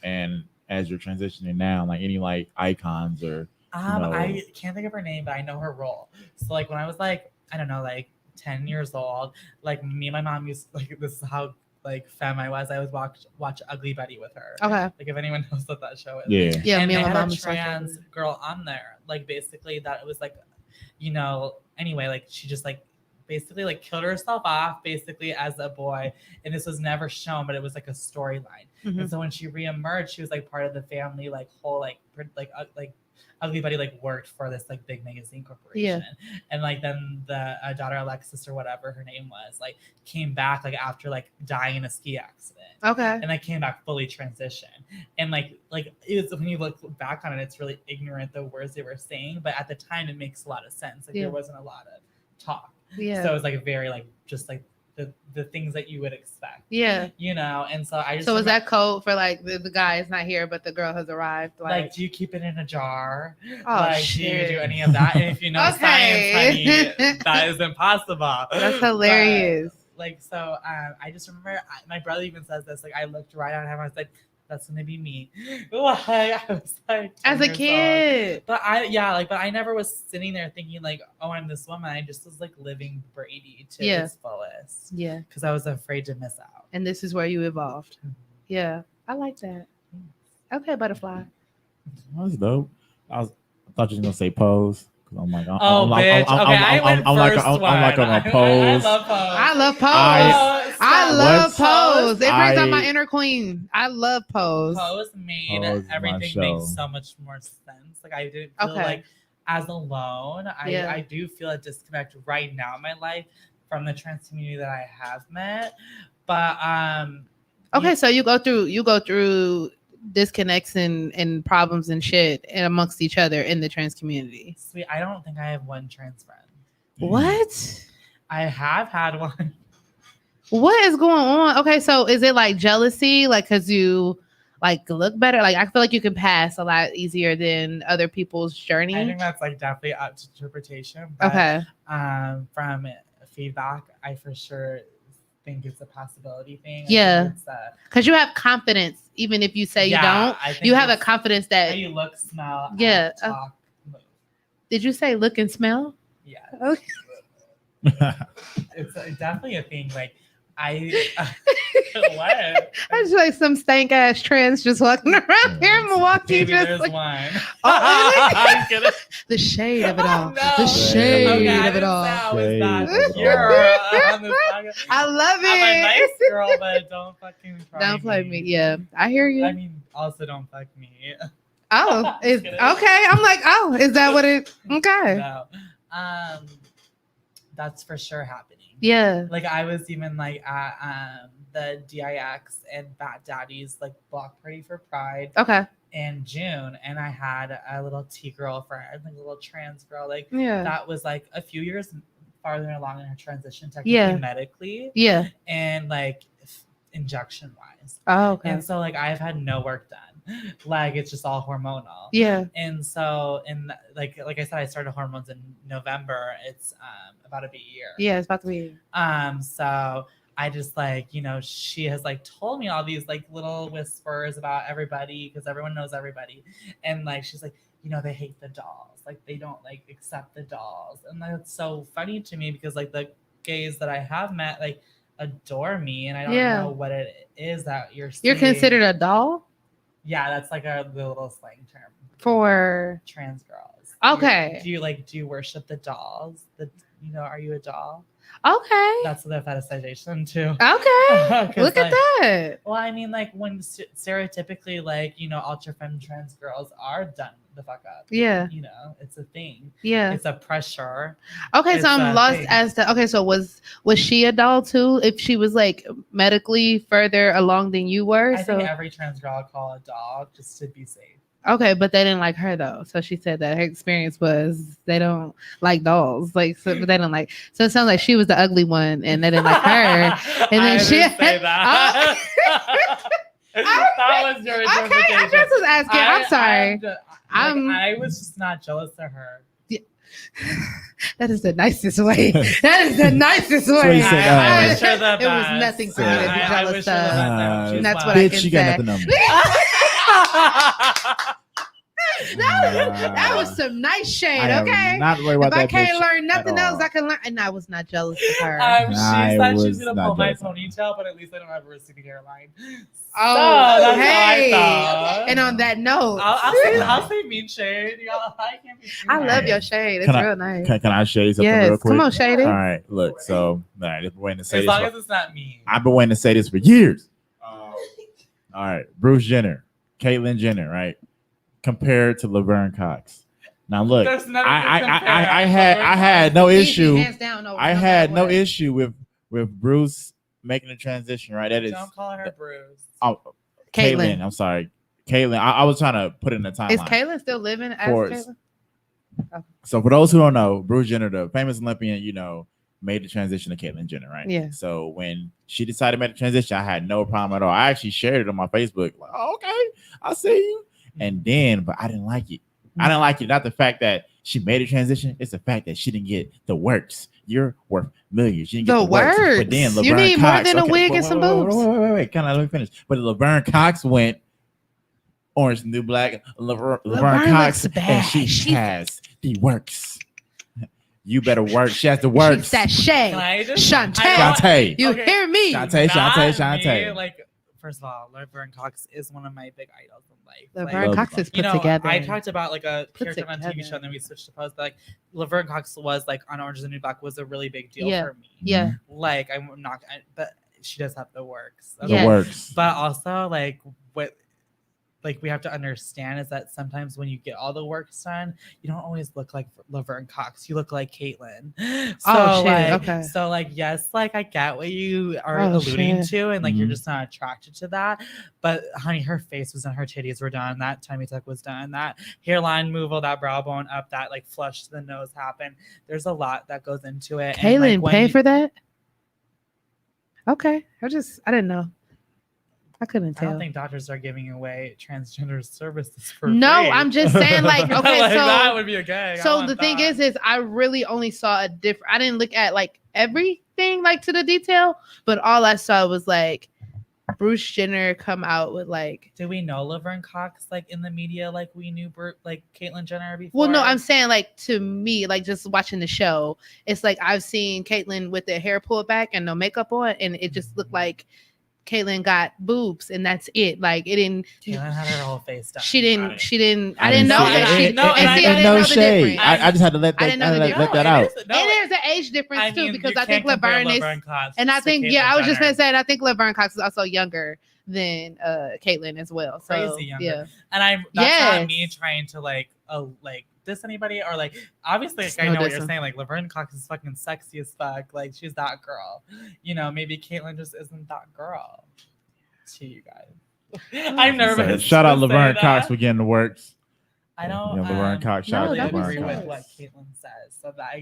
and as you're transitioning now, like any like icons or No. I can't think of her name, but I know her role. So like when I was like, I don't know, like 10 years old, like me and my mom used like this is how like femme I was. I would watch Ugly Betty with her. Okay. Like if anyone knows what that show is. yeah. Yeah, and me they and my had mom a was watching trans it. girl on there. Like basically that it was like, you know, anyway, like she just like basically like killed herself off basically as a boy. And this was never shown, but it was like a storyline. Mhm. And so when she reemerged, she was like part of the family, like whole like Ugly Betty like worked for this like big magazine corporation. And like then the daughter Alexis or whatever her name was like came back like after like dying in a ski accident. Okay. And I came back fully transitioned. And like it was when you look back on it, it's really ignorant the words they were saying, but at the time it makes a lot of sense. Like Yeah. there wasn't a lot of talk. Yeah. So it was like very like just like the things that you would expect. Yeah. You know, and so I just So is remember- that code for like the guy is not here, but the girl has arrived? like, do you keep it in a jar? Oh, like, do shit. you do any of that? And if you know Okay. science, honey, that is impossible. That's hilarious. But, like, so I just remember my brother even says this. Like, I looked right at him. I was like, "That's gonna be me." Like, I was like, As 10 a years old. kid. But but I never was sitting there thinking like, "Oh, I'm this woman." I just was like living Brady to Yeah. its fullest Yeah. because I was afraid to miss out. And this is where you evolved. Mhm. Yeah. I like that. Okay, butterfly. That's dope. I thought you were gonna say pose. 'Cause I'm like, Oh, bitch. Okay, I went I'm like, first I'm like on one. a pose. I I love love pose. Pose. I- I love What? Pose. It brings out my I- inner queen. I love Pose. Pose made Pose is my everything show. make so much more sense. Like I didn't feel Okay. like as alone. Yeah. I do feel a disconnect right now in my life from the trans community that I have met. But Okay, so you go through disconnects and problems and shit and amongst each other in the trans community. sweet, I don't think I have one trans friend. What? I have had one. What is going on? Okay, so is it like jealousy, like because you like look better? Like I feel like you can pass a lot easier than other people's journey. I think that's like definitely up to interpretation. But, Okay. From feedback, I for sure think it's a possibility thing. I Yeah. think it's, Because you have confidence, even if you say yeah, you don't. I think You have a it's confidence how that. you look, smell, Yeah, act, talk, move. Did you say look and smell? Yeah. Okay. It's definitely a thing. Like What? I just like some stank ass trans just walking around here in Milwaukee. Maybe Just there's like, one. Oh, I'm kidding. the shade of it all. No. The shade Okay, I of it didn't all. say I was Shade that of it pure all. on this podcast. I love it. I'm a nice girl, but don't fucking try Don't play me. Yeah, I hear you. I mean, also don't fuck me. Oh, is Just okay. kidding. I'm like, oh, is that what it? Okay. No. That's for sure happening. Yeah. Like I was even like at the DIX and Fat Daddy's like block party for Pride Okay. in June, and I had a little T girlfriend, like a little trans girl, like Yeah. that was like a few years farther along in her transition, technically Yeah. medically, Yeah. and like injection wise. Oh, okay. And so like I've had no work done. Like it's just all hormonal. Yeah. And so like I said, I started hormones in November. It's about to be a year. Yeah, it's about to be. So I just like, she has like told me all these like little whispers about everybody because everyone knows everybody. And like she's like, they hate the dolls. Like they don't like accept the dolls. And that's so funny to me because like the gays that I have met like adore me, and I don't know what it is that you're You're considered a doll? Yeah, that's like the little slang term for trans girls. Okay. Do you worship the dolls? Are you a doll? Okay. That's the fetishization too. Okay. Look at that. Well, I mean, like when stereotypically, like ultra femme trans girls are done the fuck up. Yeah. It's a thing. Yeah. It's a pressure. Okay, so I'm lost as to. Okay, so was she a doll too? If she was like medically further along than you were, I think every trans girl I'd call a doll just to be safe. Okay, but they didn't like her though. So she said that her experience was they don't like dolls. Like, so but they don't like. So it sounds like she was the ugly one, and they didn't like her. And then she didn't say that. That was your interpretation. Okay, I just was asking. I'm sorry. I was just not jealous of her. That is the nicest way. That is the nicest what way. he said, I wish her the It was best. nothing for me to be I jealous wish her the best. of. She's That's fine. what I Bitch, can you got say. nothing on me. That was some nice shade, I am okay? not worried about If I that can't bitch learn at nothing else, all. I can learn. And I was not jealous of her. She I said she's was gonna not pull my jealous. ponytail, but at least I don't have a receding hairline. Oh, that's hey. how I thought. And on that note, I'll say mean shade. Y'all, I can't be. I love your shade. It's real nice. Can I shade something Yes, real quick? come on, shade it. All right, look. So, all right, I've been waiting to say As this. long as it's not me. I've been waiting to say this for years. All right, Bruce Jenner, Caitlyn Jenner, right? Compared to Laverne Cox. Now look, There's nothing to I compare. had no issue. Hands down, no, I no had matter no what. issue with Bruce making the transition, right? That is Don't call her Bruce. oh, Caitlyn. I'm sorry, Caitlyn. I was trying to put it in the timeline. Is Caitlyn still living as Caitlyn? So for those who don't know, Bruce Jenner, the famous Olympian, made the transition to Caitlyn Jenner, right? Yeah. So when she decided to make the transition, I had no problem at all. I actually shared it on my Facebook. Like, oh, okay, I see you. And then, but I didn't like it. I didn't like it. Not the fact that she made a transition. It's the fact that she didn't get the works. You're worth millions. You didn't get the works. But then You need more than a wig and some boobs. Wait. Can I let me finish? But Laverne Cox went Orange is the New Black. Laverne Cox, looks bad. and she has the works. You better work. She has the works. She's that shade. Can I just Shantae. You hear me? Shantae. Me, like, first of all, Laverne Cox is one of my big idols in life. Laverne Like, Cox is put together. I talked about like a Put character on a TV together. show, and then we switched to post. But like Laverne Cox was like on Orange is the New Black was a really big deal Yeah. for me. Yeah. Like I'm not, but she does have the works. The Yes. works. But also like what like we have to understand is that sometimes when you get all the work done, you don't always look like Laverne Cox. You look like Caitlyn. So Oh, shit, like, okay. so like, yes, like I get what you are Oh, alluding shit. to, and like you're Mhm. just not attracted to that. But honey, her face was done, her titties were done, that tummy tuck was done, that hairline removal, that brow bone up, that like flush to the nose happened. There's a lot that goes into it. And, Caitlyn like, pay for that? Okay. I didn't know. I couldn't I tell. don't think doctors are giving away transgender services for No, free. I'm just saying, like, okay, Like, so that would be okay. I So want the thing that. is I really only saw a different. I didn't look at like everything like to the detail, but all I saw was like Bruce Jenner come out with like. Do we know Laverne Cox like in the media like we knew like Caitlyn Jenner before? Well, no, I'm saying like to me, like just watching the show, it's like I've seen Caitlyn with the hair pulled back and no makeup on, and it just looked like Caitlyn got boobs, and that's it. Like it didn't. Caitlyn had her whole face done. She didn't. She didn't. I I didn't didn't know see that. it. She It- no. it- And see, I it- didn't no know the shade. difference. I just had to let I didn't know the let difference. that out. And there's an age difference too, because you I think can't compare Laverne is. Laverne Cox And I to think, Caitlyn I was just Jenner. gonna say, and I think Laverne Cox is also younger than Caitlyn as well. So Crazy younger. yeah, And that's Yes. not me trying to like diss anybody or like obviously like, I No know what you're dissing. saying. Like Laverne Cox is fucking sexy as fuck. Like she's that girl. You know, maybe Caitlyn just isn't that girl. To you guys. I'm nervous. So, shout out to say Laverne that. Cox for getting the works. I don't Yeah, Laverne Cox. Shout No, out to that agree was Laverne with Cox. nice. what Caitlyn says. So that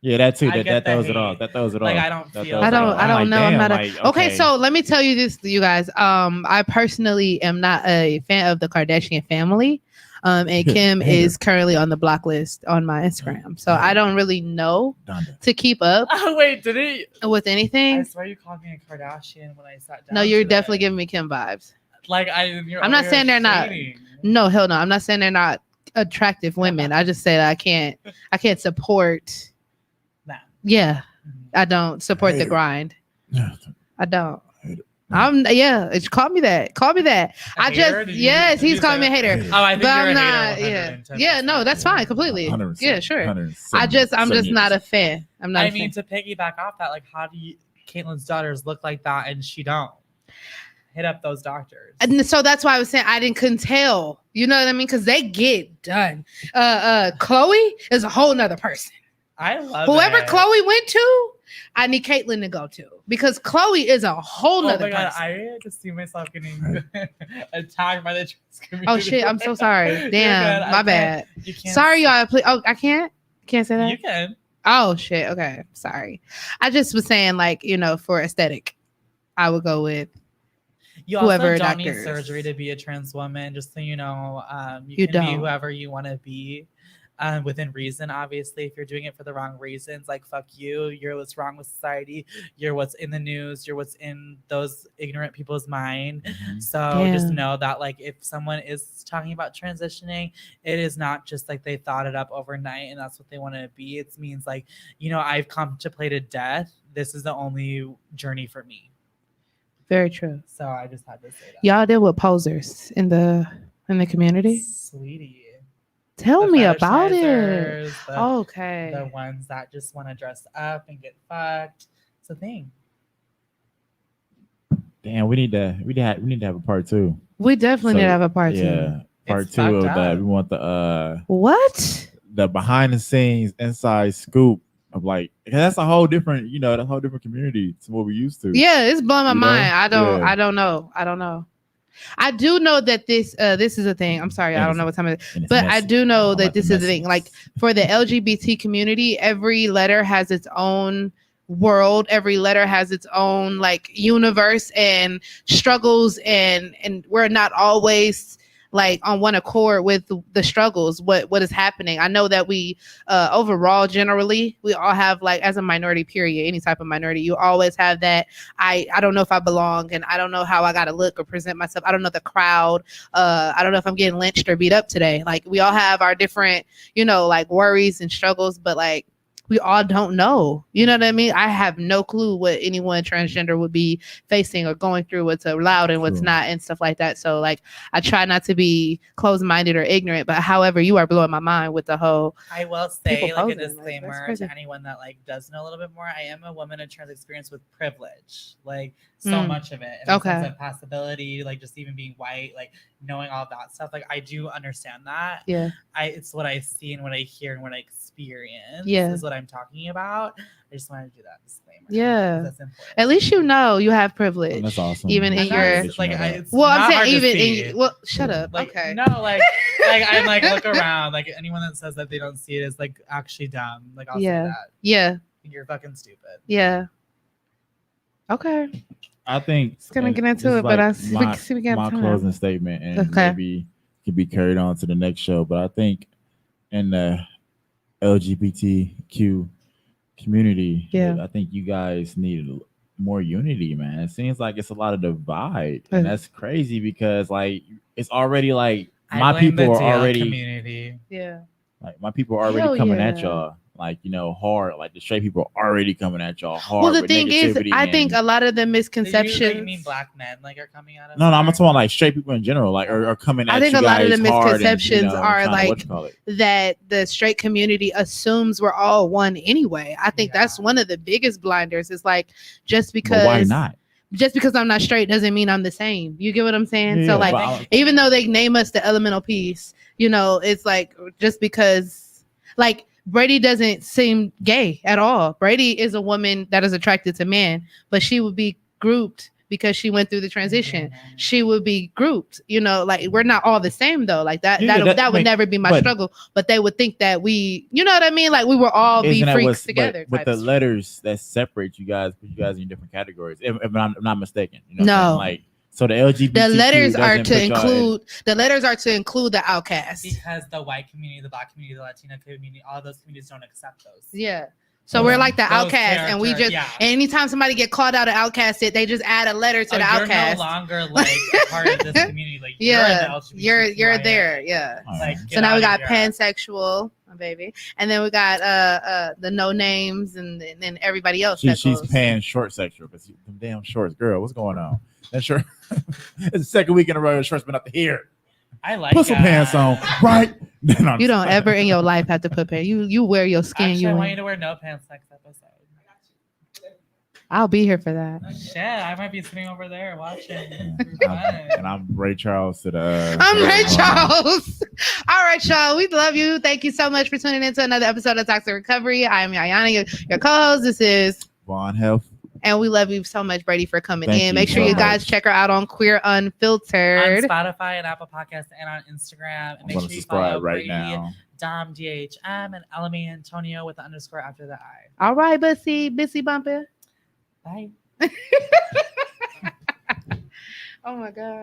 Yeah, that too. I That get the throws it hate. off. That throws it Like, off. I don't That feel throws it like- off. I don't I'm know. like, I'm not. damn, Okay, so let me tell you this, you guys. I personally am not a fan of the Kardashian family. And Kim is currently on the block list on my Instagram, so I don't really know Donda. to keep up Oh wait, did it? with I anything. swear you called me a Kardashian when I sat down. No, you're today. definitely giving me Kim vibes. Like you're I'm not over saying here they're not. shading. No, hell no. I'm not saying they're not attractive women. I just said I can't support. Nah. Yeah, Mhm. I don't support the Hater. grind. I don't. Hater. It's call me that. Call me that. A I hater? just Did you- yes, did you he's calling me say a hater. that? Oh, I think But you're I'm a not. hater. Yeah, 110%. yeah. No, that's fine. Completely. 100%, Yeah, sure. 107, I'm just not a 78%. fan. I'm not. I a mean, fan. to piggyback off that, like, how do you Caitlyn's daughters look like that and she don't? Hit up those doctors. And so that's why I was saying couldn't tell. You know what I mean? Because they get done. Chloe is a whole nother person. I love Whoever it. Chloe went to, I need Caitlyn to go to because Chloe is a whole Oh nother my god, person. I just see myself getting attacked by the trans community. Oh shit! I'm so sorry. You're Damn, good. I my can't- bad. You can't Sorry, say- y'all. Please. Oh, I can't. Can't say that. You can. Oh shit. Okay. Sorry. I just was saying, like, for aesthetic, I would go with You also whoever don't need doctors. surgery to be a trans woman, just so you know. You You can be don't. whoever you want to be. Within reason, obviously. If you're doing it for the wrong reasons, like fuck you, you're what's wrong with society, you're what's in the news, you're what's in those ignorant people's mind. Mhm. So just Damn. know that, like, if someone is talking about transitioning, it is not just like they thought it up overnight and that's what they want to be. It means like, I've contemplated death. This is the only journey for me. very true. So I just had to say that. Y'all deal with posers in the community. Sweetie. Tell The me about it. fetishizers, The Okay. ones that just want to dress up and get fucked. It's a thing. Damn, we need to have a part two. We definitely need to So, have a part two. Yeah, part It's two of fucked that. up. We want the What? behind the scenes inside scoop of like, because that's a whole different, that's a whole different community to what we used to. Yeah, it's blowing my You know? mind. I don't Yeah. know. I do know that this is a thing. I'm sorry, I don't know what time it is. And it's But I messy. do know I'm that like the this is the thing. messy. Like for the LGBT community, every letter has its own world. Every letter has its own like universe and struggles, and we're not always like on one accord with the struggles. What is happening? I know that we overall, generally, we all have like as a minority, period, any type of minority, you always have that. I don't know if I belong, and I don't know how I got to look or present myself. I don't know the crowd. I don't know if I'm getting lynched or beat up today. Like we all have our different, like worries and struggles, but like we all don't know. You know what I mean? I have no clue what anyone transgender would be facing or going through, what's allowed and what's True. not, and stuff like that. So like I try not to be closed-minded or ignorant, but however, you are blowing my mind with the whole I will say, People like, a posing, like, that's disclaimer crazy. to anyone that like does know a little bit more. I am a woman in trans experience with privilege, like so much of it. In the sense Okay. of possibility, like just even being white, like knowing all that stuff. Like I do understand that. yeah. It's what I see and what I hear and what I experience. Yeah. Is what I'm talking about. I just wanted to do that disclaimer. Yeah. 'cause that's important. At least you know you have privilege. That's awesome. Even in And your that's, like, it's well, not I'm hard saying to even see. in shut up. Like, Okay. No, like I'm like look around. Like anyone that says that they don't see it is like actually dumb. Like I'll Yeah. say that. Yeah. You're fucking stupid. Yeah. Okay. I think It's gonna and get into this is it, but I my, see we got my time. closing statement, and Okay. maybe can be carried on to the next show. But I think in the LGBTQ community, Yeah. I think you guys need more unity, man. It seems like it's a lot of divide, and that's crazy because like it's already like my people are already community. Yeah. Like my people are already coming at y'all, like hard. Like the straight people are already coming at y'all hard. Well, the thing is, I think a lot of the misconceptions. You mean black men like are coming at us? No, I'm talking like straight people in general, like are coming at you guys. I think a lot of the misconceptions are like that the straight community assumes we're all one anyway. I think that's one of the biggest blinders. Is like just because. But why not? Just because I'm not straight doesn't mean I'm the same. You get what I'm saying? Yeah, so like, even though they name us the elemental piece, it's like just because like Brady doesn't seem gay at all. Brady is a woman that is attracted to men, but she would be grouped because she went through the transition. She would be grouped, like we're not all the same though. Like that would never be my struggle. But they would think that we, you know what I mean? Like we will all be freaks together. But the letters that separate you guys, put you guys in different categories. If I'm not mistaken, no. Like so the LGBT. The letters are to include the outcasts. Because the white community, the black community, the Latino community, all those communities don't accept those. Yeah. So we're like the outcast, and we just anytime somebody get called out or outcasted, they just add a letter to the outcast. You're no longer like part of this community. Like you're there. Yeah. Like, so now we got pansexual, my baby, and then we got the no names, and then everybody else. She's pan short sexual because them damn shorts, girl. What's going on? That's sure. It's the second week in a row the shorts been up to here. I like put some pants on, right? You don't ever in your life have to put pants. You wear your skin. Actually, I want you to wear no pants next episode. I'll be here for that. Oh, shit, I might be sitting over there watching. And I'm Ray Charles I'm Ray Charles. All right, y'all. We love you. Thank you so much for tuning in to another episode of Toxic Recovery. I'm Ayana, your co-host. This is Vaughn Health. And we love you so much, Brady, for coming in. Make sure you guys check her out on Queer Unfiltered. On Spotify and Apple Podcasts and on Instagram. And make sure you follow Brady, Dom, DHM, and Elamy Antonio with the _ after the I. All right, Bissy Bumper. Bye. Oh, my God.